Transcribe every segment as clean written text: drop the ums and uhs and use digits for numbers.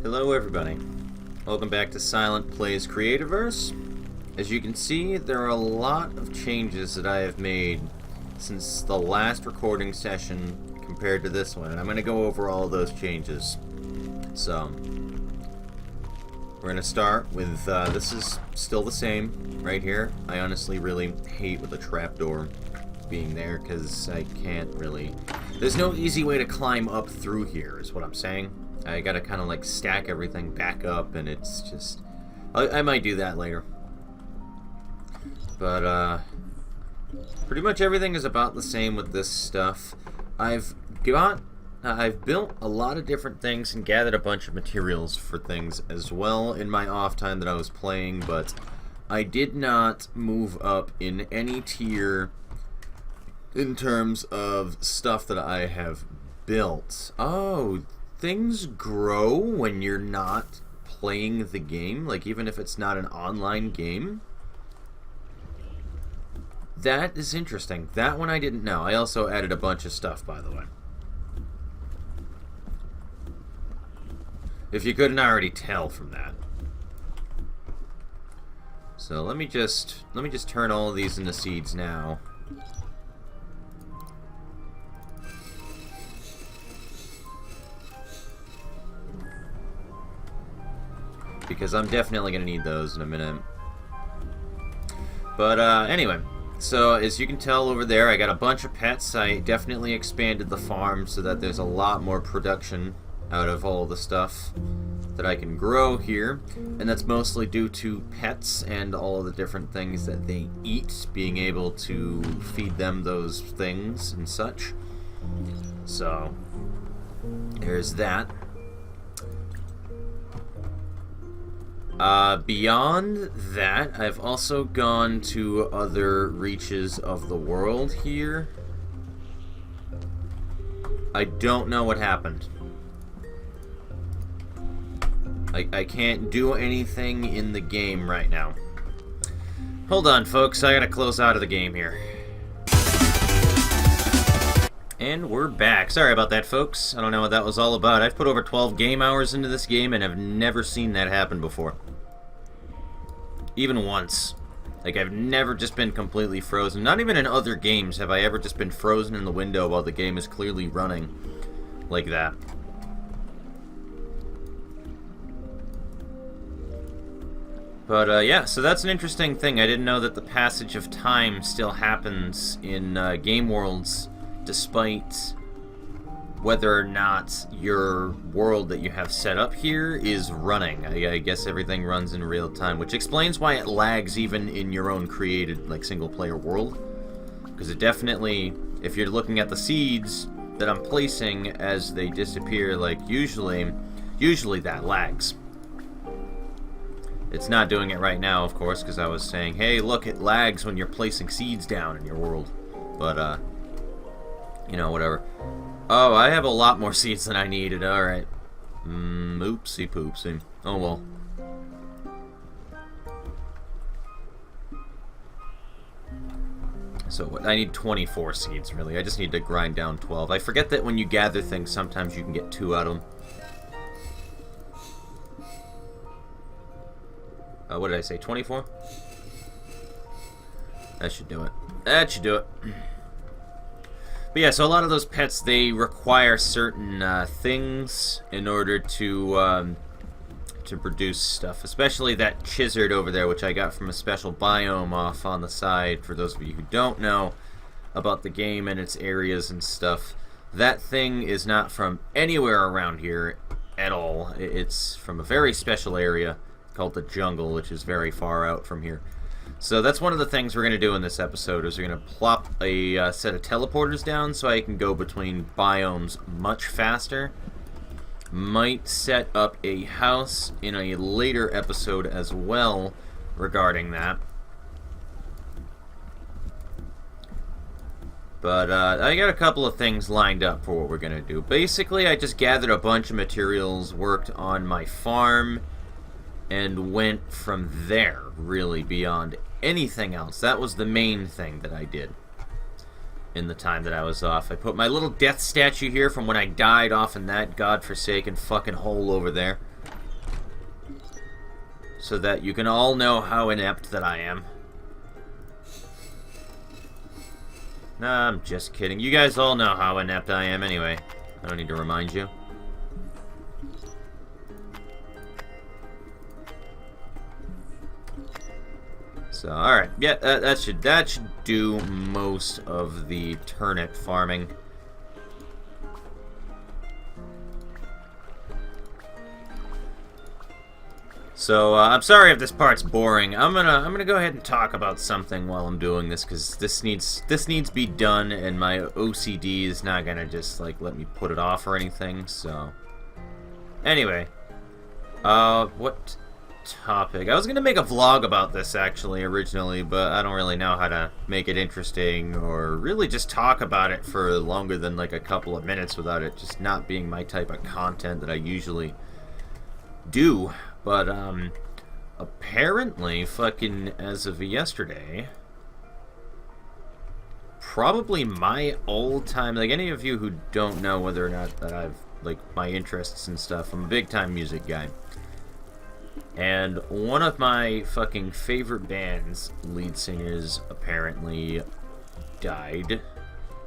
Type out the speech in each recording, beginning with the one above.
Hello everybody. Welcome back to Silent Plays Creativerse. As you can see, there are a lot of changes that I have made since the last recording session compared to this one, and I'm going to go over all of those changes. So, we're going to start with, this is still the same right here. I honestly really hate with the trapdoor being there, because I can't really... There's no easy way to climb up through here, is what I'm saying. I gotta kind of like stack everything back up, and it's just... I might do that later. But, pretty much everything is about the same with this stuff. I've built a lot of different things and gathered a bunch of materials for things as well in my off time that I was playing, but I did not move up in any tier in terms of stuff that I have built. Oh, things grow when you're not playing the game, like even if it's not an online game. That is interesting. That one I didn't know. I also added a bunch of stuff, by the way. If you couldn't already tell from that. So let me just turn all of these into seeds now. Because I'm definitely going to need those in a minute. But anyway, so as you can tell over there, I got a bunch of pets. I definitely expanded the farm so that there's a lot more production out of all the stuff that I can grow here. And that's mostly due to pets and all of the different things that they eat, being able to feed them those things and such. So, there's that. Beyond that, I've also gone to other reaches of the world here. I don't know what happened. I can't do anything in the game right now. Hold on, folks. I gotta close out of the game here. And we're back. Sorry about that, folks. I don't know what that was all about. I've put over 12 game hours into this game and have never seen that happen before. Even once. Like, I've never just been completely frozen. Not even in other games have I ever just been frozen in the window while the game is clearly running like that. But, yeah, so that's an interesting thing. I didn't know that the passage of time still happens in game worlds, despite whether or not your world that you have set up here is running. I guess everything runs in real time, which explains why it lags even in your own created, like, single-player world. Because it definitely, if you're looking at the seeds that I'm placing as they disappear, like, usually that lags. It's not doing it right now, of course, because I was saying, hey, look, it lags when you're placing seeds down in your world. But, you know, whatever. Oh, I have a lot more seeds than I needed. Alright. Oopsie poopsie. Oh, well. So, what? I need 24 seeds, really. I just need to grind down 12. I forget that when you gather things, sometimes you can get 2 out of them. What did I say? 24? That should do it. That should do it. But yeah, so a lot of those pets, they require certain things in order to produce stuff. Especially that chizard over there, which I got from a special biome off on the side. For those of you who don't know about the game and its areas and stuff, that thing is not from anywhere around here at all. It's from a very special area called the jungle, which is very far out from here. So that's one of the things we're going to do in this episode, is we're going to plop a set of teleporters down so I can go between biomes much faster. Might set up a house in a later episode as well regarding that. But I got a couple of things lined up for what we're going to do. Basically, I just gathered a bunch of materials, worked on my farm, and went from there, really, beyond anything else. That was the main thing that I did in the time that I was off. I put my little death statue here from when I died off in that godforsaken fucking hole over there. so that you can all know how inept that I am. Nah, I'm just kidding. You guys all know how inept I am anyway. I don't need to remind you. So, alright. Yeah, that should do most of the turnip farming. So, I'm sorry if this part's boring. I'm gonna go ahead and talk about something while I'm doing this, because this needs to be done, and my OCD is not gonna just, like, let me put it off or anything, so... Anyway. What topic? I was gonna make a vlog about this, actually, originally, but I don't really know how to make it interesting, or really just talk about it for longer than, like, a couple of minutes without it just not being my type of content that I usually do. But, apparently, fucking, as of yesterday, probably my all-time, like, any of you who don't know whether or not that I've, like, my interests and stuff, I'm a big-time music guy. And one of my fucking favorite band's lead singers apparently died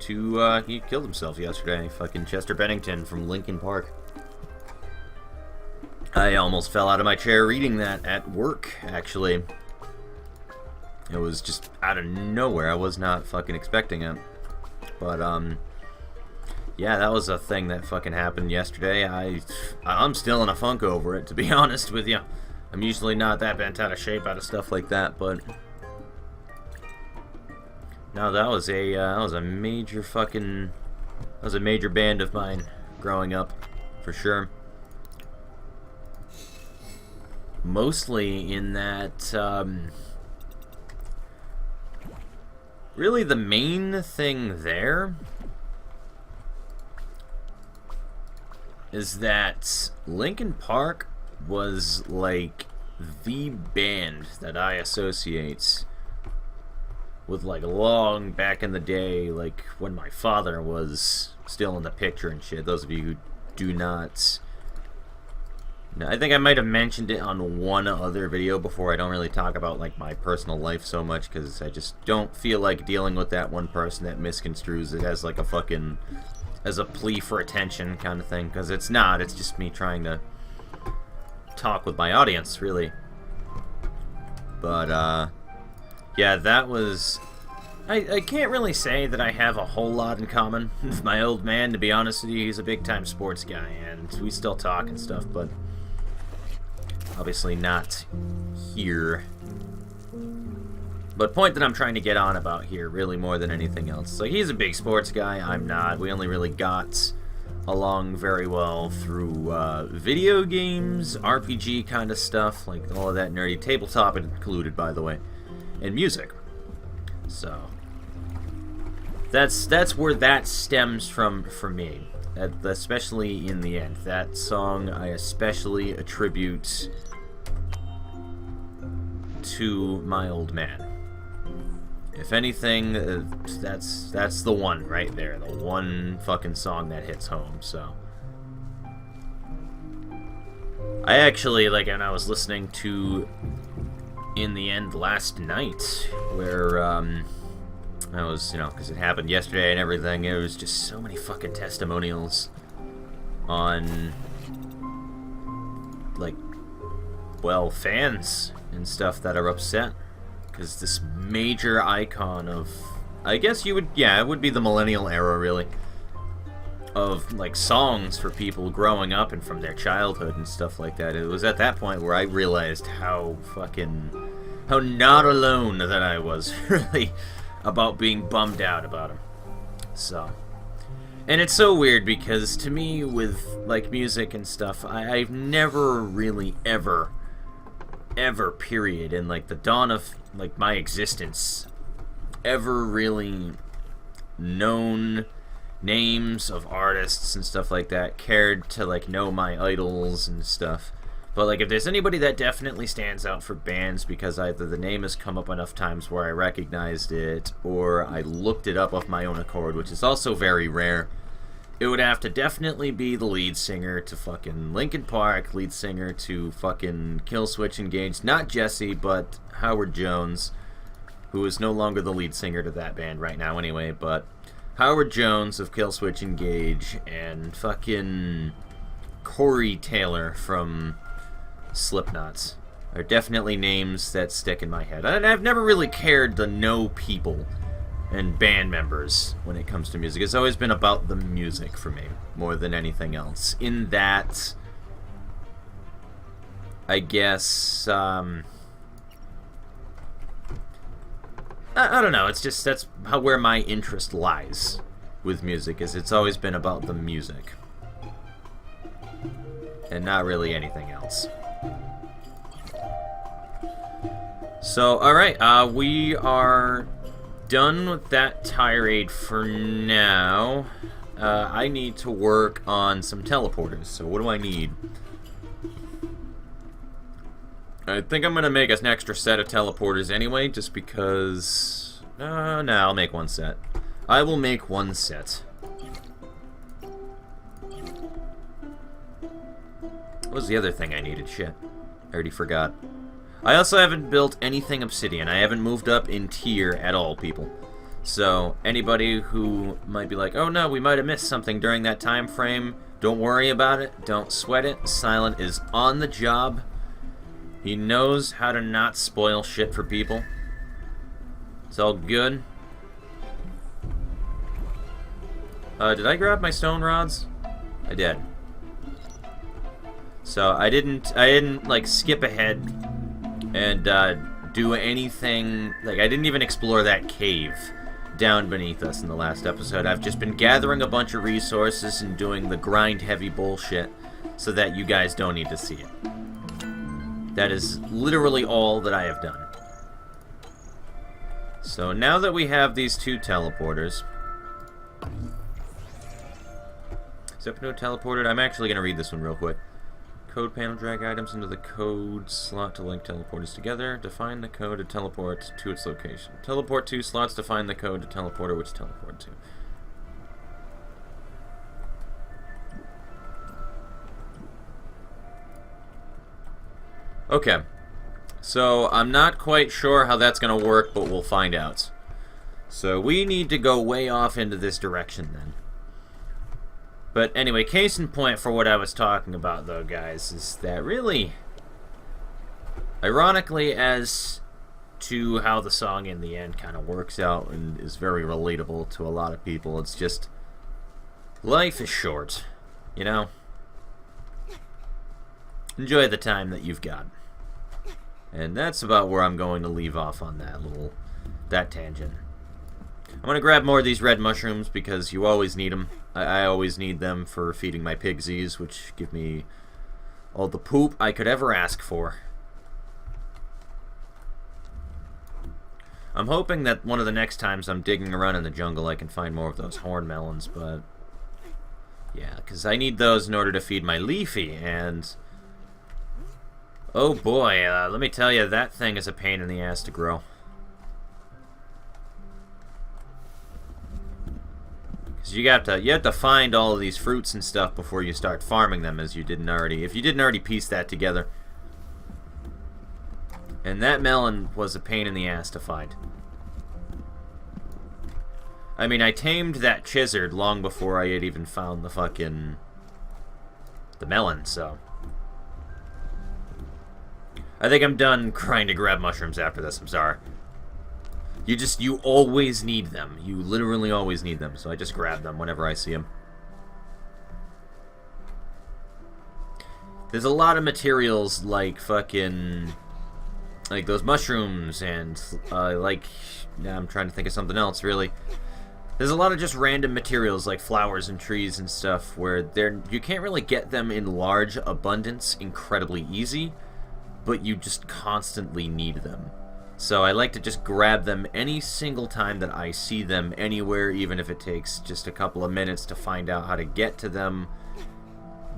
he killed himself yesterday, fucking Chester Bennington from Linkin Park. I almost fell out of my chair reading that at work, actually. It was just out of nowhere. I was not fucking expecting it. But, yeah, that was a thing that fucking happened yesterday. I'm still in a funk over it, to be honest with you. I'm usually not that bent out of shape out of stuff like that, but... No, that was a major fucking... That was a major band of mine growing up, for sure. Mostly in that, really the main thing there is that Linkin Park was, like, the band that I associate with, like, long back in the day, like, when my father was still in the picture and shit. Those of you who do not... I think I might have mentioned it on one other video before. I don't really talk about, like, my personal life so much, because I just don't feel like dealing with that one person that misconstrues it as, like, a fucking... as a plea for attention kind of thing, because it's not. It's just me trying to talk with my audience, really. But, yeah, that was... I can't really say that I have a whole lot in common with my old man, to be honest with you. He's a big-time sports guy, and we still talk and stuff, but... obviously not here. But point that I'm trying to get on about here, really more than anything else. Like, he's a big sports guy, I'm not. We only really got along very well through video games, RPG kind of stuff, like all of that nerdy, tabletop included, by the way, and music. So, that's where that stems from for me. Especially in the end. That song I especially attribute to my old man. If anything, that's the one right there. The one fucking song that hits home, so. I actually, like, when I was listening to In the End last night, where, I was, you know, because it happened yesterday and everything, it was just so many fucking testimonials on, like, well, fans and stuff that are upset. Because this major icon of, I guess you would, yeah, it would be the millennial era, really, of, like, songs for people growing up and from their childhood and stuff like that. It was at that point where I realized how not alone that I was, really, about being bummed out about him. So, and it's so weird because to me with, like, music and stuff, I've never really ever period in, like, the dawn of, like, my existence ever really known names of artists and stuff like that, cared to, like, know my idols and stuff. But, like, if there's anybody that definitely stands out for bands because either the name has come up enough times where I recognized it, or I looked it up of my own accord, which is also very rare, it would have to definitely be the lead singer to fucking Linkin Park, lead singer to fucking Killswitch Engage. Not Jesse, but Howard Jones, who is no longer the lead singer to that band right now anyway, but Howard Jones of Killswitch Engage and fucking Corey Taylor from Slipknot are definitely names that stick in my head. I've never really cared to know people and band members when it comes to music. It's always been about the music for me more than anything else. In that, I guess, I don't know. It's just that's where my interest lies with music. Is it's always been about the music and not really anything else. So, all right, we are done with that tirade for now. I need to work on some teleporters. So, what do I need? I think I'm going to make an extra set of teleporters anyway, just because... no, I'll make one set. I will make one set. What was the other thing I needed? Shit. I already forgot. I also haven't built anything obsidian. I haven't moved up in tier at all, people. So, anybody who might be like, oh no, we might have missed something during that time frame, don't worry about it. Don't sweat it. Silent is on the job. He knows how to not spoil shit for people. It's all good. Did I grab my stone rods? I did. So I didn't like skip ahead and do anything. Like I didn't even explore that cave down beneath us in the last episode. I've just been gathering a bunch of resources and doing the grind heavy bullshit so that you guys don't need to see it. That is literally all that I have done. So now that we have these two teleporters... Except no teleported. I'm actually going to read this one real quick. Code panel, drag items into the code slot to link teleporters together. Define the code to teleport to its location. Teleport to slots, define the code to teleporter which teleport to. Okay, so I'm not quite sure how that's going to work, but we'll find out. So we need to go way off into this direction then. But anyway, case in point for what I was talking about though, guys, is that really, ironically as to how the song in the end kind of works out and is very relatable to a lot of people, it's just, life is short, you know? Enjoy the time that you've got. And that's about where I'm going to leave off on that tangent. I'm going to grab more of these red mushrooms because you always need them. I always need them for feeding my pigsies, which give me all the poop I could ever ask for. I'm hoping that one of the next times I'm digging around in the jungle I can find more of those horn melons, but... yeah, because I need those in order to feed my Leafy, and... oh boy, let me tell you, that thing is a pain in the ass to grow. Because you have to find all of these fruits and stuff before you start farming them, as you didn't already, if you didn't already piece that together. And that melon was a pain in the ass to find. I mean, I tamed that chizard long before I had even found the fucking... the melon, so... I think I'm done trying to grab mushrooms after this, I'm sorry. You always need them. You literally always need them, so I just grab them whenever I see them. There's a lot of materials like fucking... like those mushrooms and like... yeah, I'm trying to think of something else, really. There's a lot of just random materials like flowers and trees and stuff where you can't really get them in large abundance incredibly easy, but you just constantly need them. So I like to just grab them any single time that I see them anywhere, even if it takes just a couple of minutes to find out how to get to them,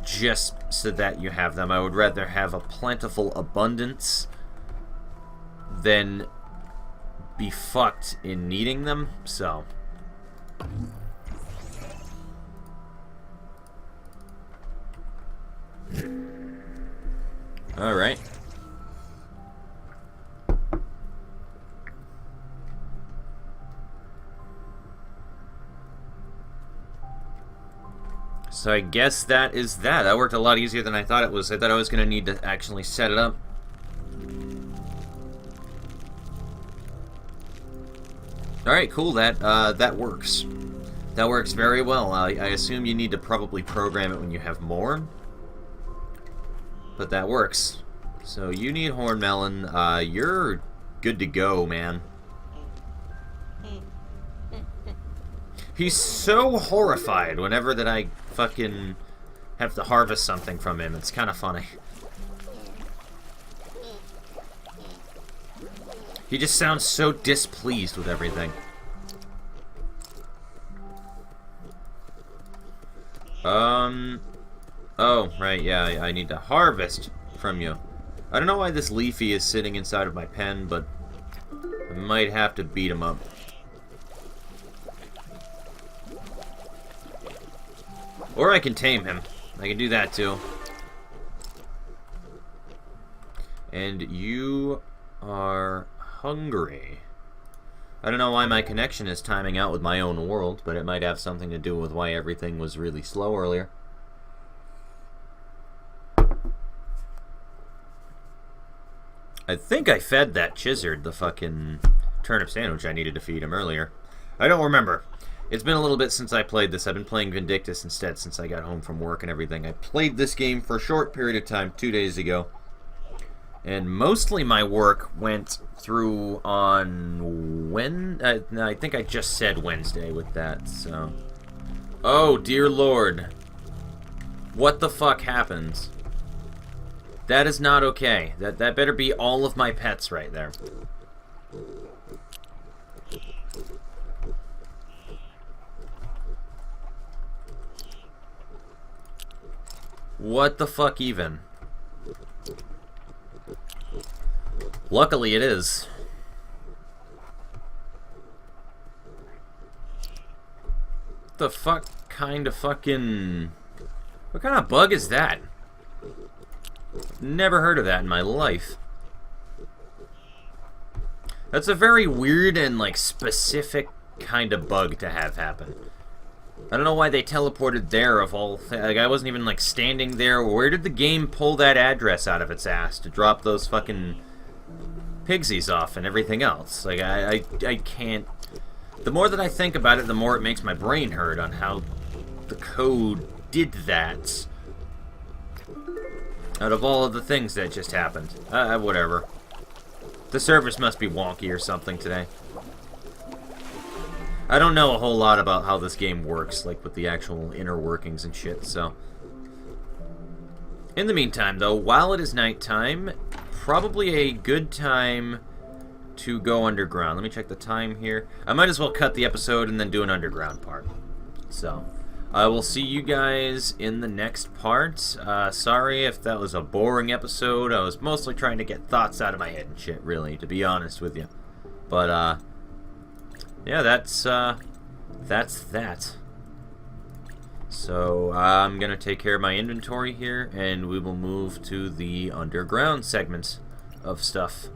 just so that you have them. I would rather have a plentiful abundance than be fucked in needing them, so... Alright. So I guess that is that. That worked a lot easier than I thought it was. I thought I was going to need to actually set it up. Alright, cool. That works. That works very well. I assume you need to probably program it when you have more. But that works. So you need Horn Melon. You're good to go, man. He's so horrified whenever that I fucking have to harvest something from him. It's kind of funny. He just sounds so displeased with everything. Oh, right, yeah, I need to harvest from you. I don't know why this Leafy is sitting inside of my pen, but I might have to beat him up. Or I can tame him. I can do that, too. And you are hungry. I don't know why my connection is timing out with my own world, but it might have something to do with why everything was really slow earlier. I think I fed that Chizard the fucking turnip sandwich I needed to feed him earlier. I don't remember. It's been a little bit since I played this. I've been playing Vindictus instead since I got home from work and everything. I played this game for a short period of time 2 days ago. And mostly my work went through on I think I just said Wednesday with that, so. Oh, dear Lord. What the fuck happens? That is not okay. That better be all of my pets right there. What the fuck even? Luckily it is. What the fuck kind of fucking... What kind of bug is that? Never heard of that in my life. That's a very weird and, like, specific kind of bug to have happen. I don't know why they teleported there of all things. Like, I wasn't even, like, standing there. Where did the game pull that address out of its ass to drop those fucking pigsies off and everything else? Like, I can't... The more that I think about it, the more it makes my brain hurt on how the code did that. Out of all of the things that just happened. Whatever. The service must be wonky or something today. I don't know a whole lot about how this game works, like with the actual inner workings and shit, so. In the meantime, though, while it is nighttime, probably a good time to go underground. Let me check the time here. I might as well cut the episode and then do an underground part. So, I will see you guys in the next part. Sorry if that was a boring episode. I was mostly trying to get thoughts out of my head and shit, really, to be honest with you. But, yeah, that's that. So, I'm gonna take care of my inventory here, and we will move to the underground segment of stuff.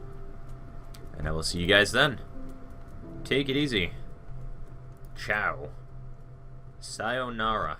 And I will see you guys then. Take it easy. Ciao. Sayonara.